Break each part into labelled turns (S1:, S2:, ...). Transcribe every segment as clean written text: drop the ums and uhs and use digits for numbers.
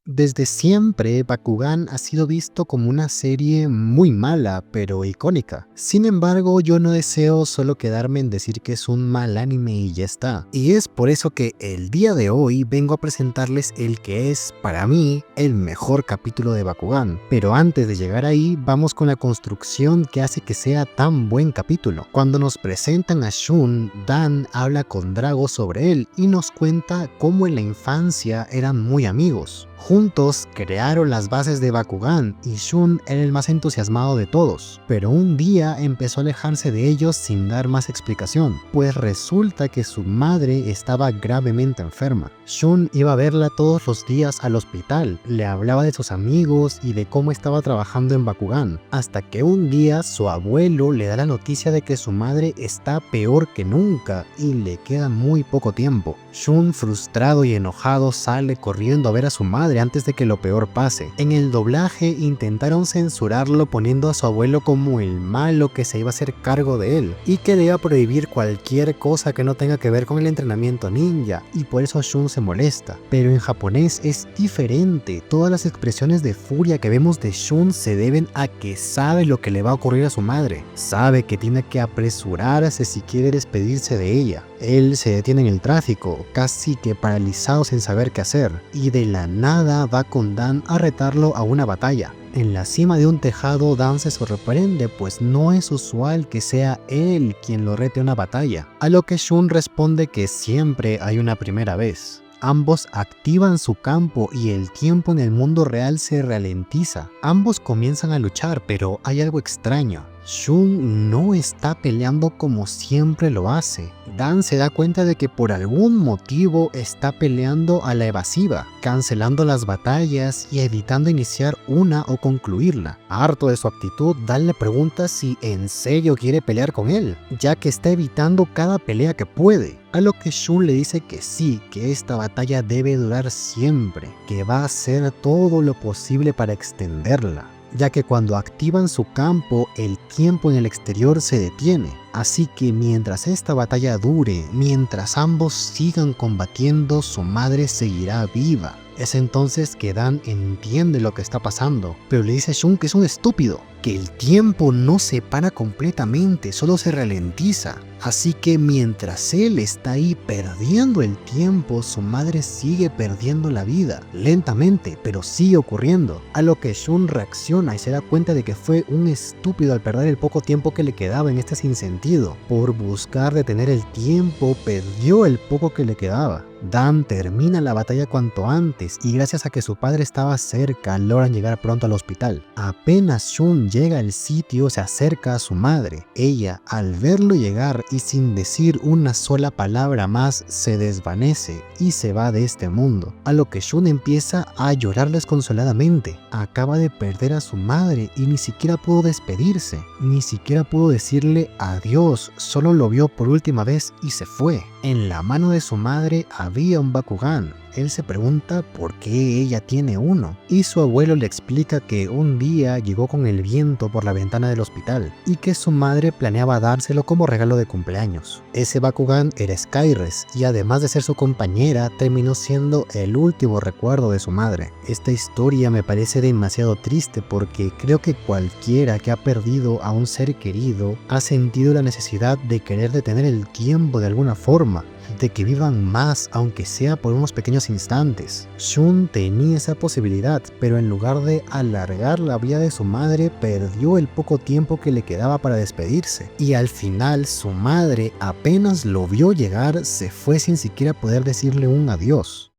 S1: Desde siempre, Bakugan ha sido visto como una serie muy mala, pero icónica. Sin embargo, yo no deseo solo quedarme en decir que es un mal anime y ya está. Y es por eso que el día de hoy vengo a presentarles el que es, para mí, el mejor capítulo de Bakugan. Pero antes de llegar ahí, vamos con la construcción que hace que sea tan buen capítulo. Cuando nos presentan a Shun, Dan habla con Drago sobre él y nos cuenta cómo en la infancia eran muy amigos. Juntos crearon las bases de Bakugan y Shun era el más entusiasmado de todos, pero un día empezó a alejarse de ellos sin dar más explicación, pues resulta que su madre estaba gravemente enferma. Shun iba a verla todos los días al hospital, le hablaba de sus amigos y de cómo estaba trabajando en Bakugan, hasta que un día su abuelo le da la noticia de que su madre está peor que nunca y le queda muy poco tiempo. Shun, frustrado y enojado, sale corriendo a ver a su madre antes de que lo peor pase. En el doblaje intentaron censurarlo poniendo a su abuelo como el malo que se iba a hacer cargo de él y que le iba a prohibir cualquier cosa que no tenga que ver con el entrenamiento ninja, y por eso Shun se molesta. Pero en japonés es diferente, todas las expresiones de furia que vemos de Shun se deben a que sabe lo que le va a ocurrir a su madre, sabe que tiene que apresurarse si quiere despedirse de ella. Él se detiene en el tráfico, casi que paralizado sin saber qué hacer, y de la nada va con Dan a retarlo a una batalla. En la cima de un tejado, Dan se sorprende, pues no es usual que sea él quien lo rete a una batalla, a lo que Shun responde que siempre hay una primera vez. Ambos activan su campo y el tiempo en el mundo real se ralentiza. Ambos comienzan a luchar, pero hay algo extraño. Shun no está peleando como siempre lo hace. Dan se da cuenta de que por algún motivo está peleando a la evasiva, cancelando las batallas y evitando iniciar una o concluirla. Harto de su actitud, Dan le pregunta si en serio quiere pelear con él, ya que está evitando cada pelea que puede. A lo que Shun le dice que sí, que esta batalla debe durar siempre, que va a hacer todo lo posible para extenderla, ya que cuando activan su campo, el tiempo en el exterior se detiene. Así que mientras esta batalla dure, mientras ambos sigan combatiendo, su madre seguirá viva. Es entonces que Dan entiende lo que está pasando, pero le dice a Shun que es un estúpido, que el tiempo no se para completamente, solo se ralentiza. Así que mientras él está ahí perdiendo el tiempo, su madre sigue perdiendo la vida, lentamente, pero sigue ocurriendo. A lo que Shun reacciona y se da cuenta de que fue un estúpido al perder el poco tiempo que le quedaba en este sinsentido. Por buscar detener el tiempo, perdió el poco que le quedaba. Dan termina la batalla cuanto antes y gracias a que su padre estaba cerca logran llegar pronto al hospital. Apenas Shun llega al sitio, se acerca a su madre. Ella, al verlo llegar y sin decir una sola palabra más, se desvanece y se va de este mundo. A lo que Shun empieza a llorar desconsoladamente. Acaba de perder a su madre y ni siquiera pudo despedirse, ni siquiera pudo decirle adiós, solo lo vio por última vez y se fue. En la mano de su madre había un Bakugan. Él se pregunta por qué ella tiene uno, y su abuelo le explica que un día llegó con el viento por la ventana del hospital y que su madre planeaba dárselo como regalo de cumpleaños. Ese Bakugan era Skyres y además de ser su compañera, terminó siendo el último recuerdo de su madre. Esta historia me parece demasiado triste porque creo que cualquiera que ha perdido a un ser querido ha sentido la necesidad de querer detener el tiempo de alguna forma, de que vivan más aunque sea por unos pequeños instantes. Shun tenía esa posibilidad, pero en lugar de alargar la vida de su madre, perdió el poco tiempo que le quedaba para despedirse. Y al final su madre apenas lo vio llegar, se fue sin siquiera poder decirle un adiós.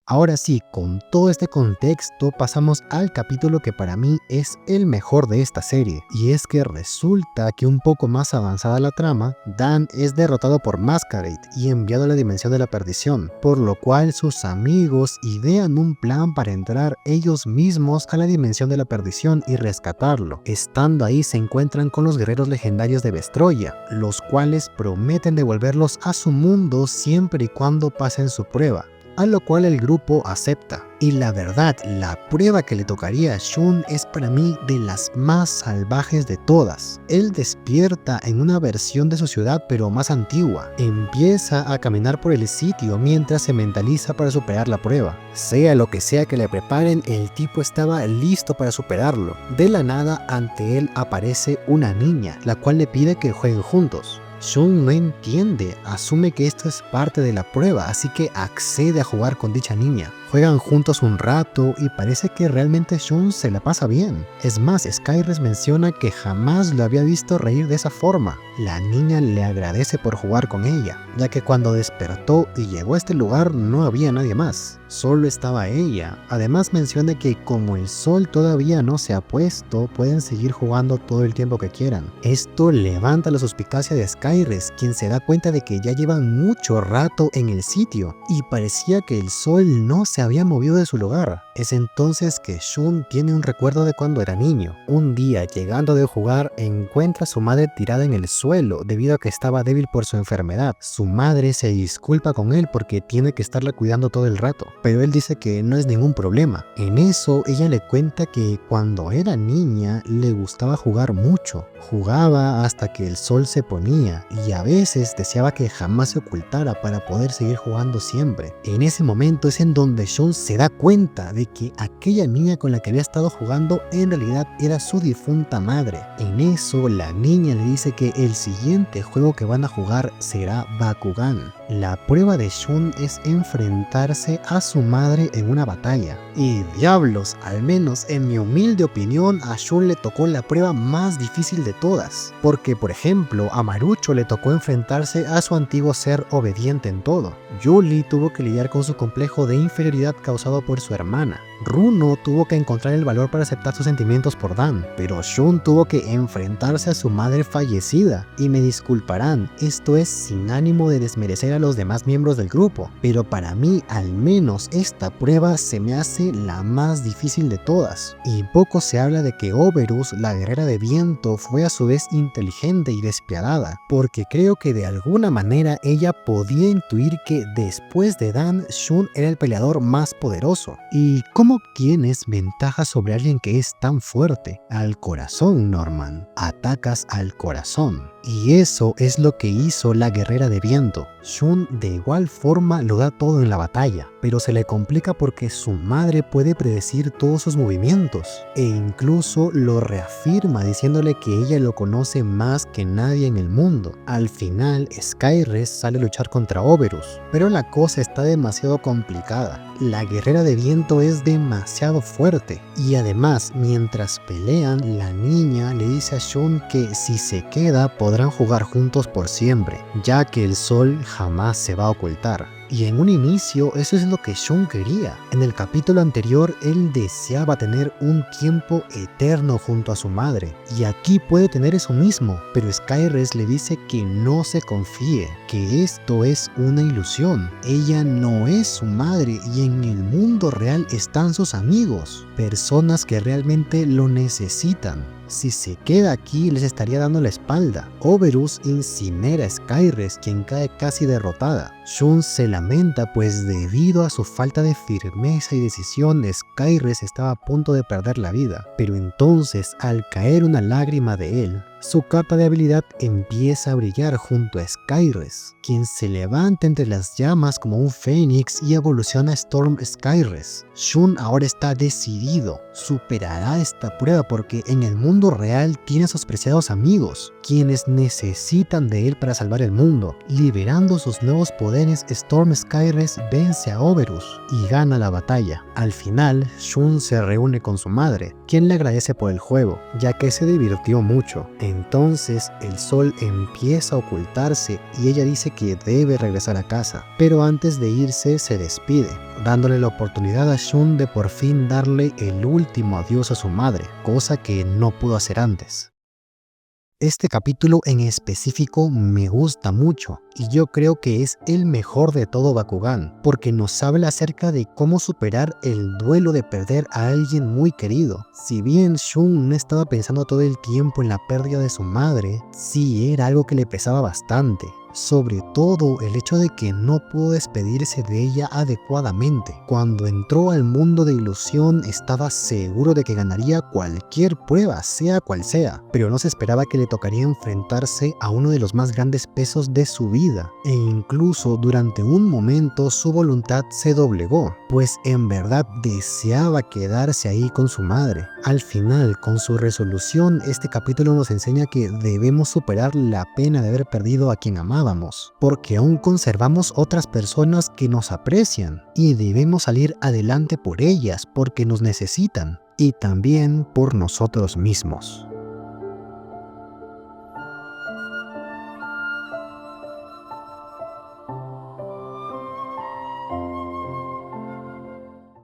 S1: Ahora sí, con todo este contexto pasamos al capítulo que para mí es el mejor de esta serie, y es que resulta que un poco más avanzada la trama, Dan es derrotado por Masquerade y enviado a la dimensión de la perdición, por lo cual sus amigos idean un plan para entrar ellos mismos a la dimensión de la perdición y rescatarlo. Estando ahí se encuentran con los guerreros legendarios de Vestroya, los cuales prometen devolverlos a su mundo siempre y cuando pasen su prueba. a lo cual el grupo acepta. Y la verdad, la prueba que le tocaría a Shun es para mí de las más salvajes de todas. Él despierta en una versión de su ciudad pero más antigua. Empieza a caminar por el sitio mientras se mentaliza para superar la prueba. Sea lo que sea que le preparen, el tipo estaba listo para superarlo. De la nada, ante él aparece una niña, la cual le pide que jueguen juntos. Shun no entiende, asume que esto es parte de la prueba, así que accede a jugar con dicha niña. Juegan juntos un rato y parece que realmente Shun se la pasa bien. Es más, Skyres menciona que jamás lo había visto reír de esa forma. La niña le agradece por jugar con ella, ya que cuando despertó y llegó a este lugar no había nadie más, solo estaba ella. Además menciona que como el sol todavía no se ha puesto, pueden seguir jugando todo el tiempo que quieran. Esto levanta la suspicacia de Skyres, quien se da cuenta de que ya llevan mucho rato en el sitio y parecía que el sol no se había movido de su lugar. Es entonces que Shun tiene un recuerdo de cuando era niño. Un día, llegando de jugar, encuentra a su madre tirada en el suelo debido a que estaba débil por su enfermedad. Su madre se disculpa con él porque tiene que estarla cuidando todo el rato, pero él dice que no es ningún problema. En eso, ella le cuenta que cuando era niña le gustaba jugar mucho. Jugaba hasta que el sol se ponía y a veces deseaba que jamás se ocultara para poder seguir jugando siempre. En ese momento es en donde Shun se da cuenta de que aquella niña con la que había estado jugando en realidad era su difunta madre. En eso, la niña le dice que el siguiente juego que van a jugar será Bakugan. La prueba de Shun es enfrentarse a su madre en una batalla. Y diablos, al menos en mi humilde opinión, a Shun le tocó la prueba más difícil de todas. Porque, por ejemplo, a Marucho le tocó enfrentarse a su antiguo ser obediente en todo. Yuli tuvo que lidiar con su complejo de inferioridad causado por su hermana. Runo tuvo que encontrar el valor para aceptar sus sentimientos por Dan, pero Shun tuvo que enfrentarse a su madre fallecida. Y me disculparán, esto es sin ánimo de desmerecer a los demás miembros del grupo, pero para mí al menos esta prueba se me hace la más difícil de todas. Y poco se habla de que Oberus, la guerrera de viento, fue a su vez inteligente y despiadada, porque creo que de alguna manera ella podía intuir que después de Dan, Shun era el peleador más poderoso. ¿Y cómo obtienes ventaja sobre alguien que es tan fuerte? Al corazón, Norman. Atacas al corazón. Y eso es lo que hizo la guerrera de viento. Shun de igual forma lo da todo en la batalla, pero se le complica porque su madre puede predecir todos sus movimientos, e incluso lo reafirma diciéndole que ella lo conoce más que nadie en el mundo. Al final, Skyres sale a luchar contra Oberus, pero la cosa está demasiado complicada. La guerrera de viento es demasiado fuerte, y además, mientras pelean, la niña le dice a Shun que si se queda podrán jugar juntos por siempre, ya que el sol jamás se va a ocultar. Y en un inicio eso es lo que Shun quería. En el capítulo anterior él deseaba tener un tiempo eterno junto a su madre, y aquí puede tener eso mismo, pero Skyres le dice que no se confíe, que esto es una ilusión. Ella no es su madre y en el mundo real están sus amigos, personas que realmente lo necesitan. Si se queda aquí les estaría dando la espalda. Oberus incinera a Skyres, quien cae casi derrotada. Shun se lamenta pues debido a su falta de firmeza y decisión, Skyres estaba a punto de perder la vida. Pero entonces, al caer una lágrima de él, su carta de habilidad empieza a brillar junto a Skyres, quien se levanta entre las llamas como un fénix y evoluciona a Storm Skyres. Shun ahora está decidido, superará esta prueba porque en el mundo real tiene a sus preciados amigos, quienes necesitan de él para salvar el mundo. Liberando sus nuevos poderes, Storm Skyres vence a Oberus y gana la batalla. Al final, Shun se reúne con su madre, quien le agradece por el juego, ya que se divirtió mucho. Entonces el sol empieza a ocultarse y ella dice que debe regresar a casa, pero antes de irse se despide, dándole la oportunidad a Shun de por fin darle el último adiós a su madre, cosa que no pudo hacer antes. Este capítulo en específico me gusta mucho y yo creo que es el mejor de todo Bakugan, porque nos habla acerca de cómo superar el duelo de perder a alguien muy querido. Si bien Shun no estaba pensando todo el tiempo en la pérdida de su madre, sí era algo que le pesaba bastante. sobre todo el hecho de que no pudo despedirse de ella adecuadamente. Cuando entró al mundo de ilusión estaba seguro de que ganaría cualquier prueba, sea cual sea, pero no se esperaba que le tocaría enfrentarse a uno de los más grandes pesos de su vida, e incluso durante un momento su voluntad se doblegó, pues en verdad deseaba quedarse ahí con su madre. Al final, con su resolución, este capítulo nos enseña que debemos superar la pena de haber perdido a quien amábamos, porque aún conservamos otras personas que nos aprecian y debemos salir adelante por ellas porque nos necesitan y también por nosotros mismos.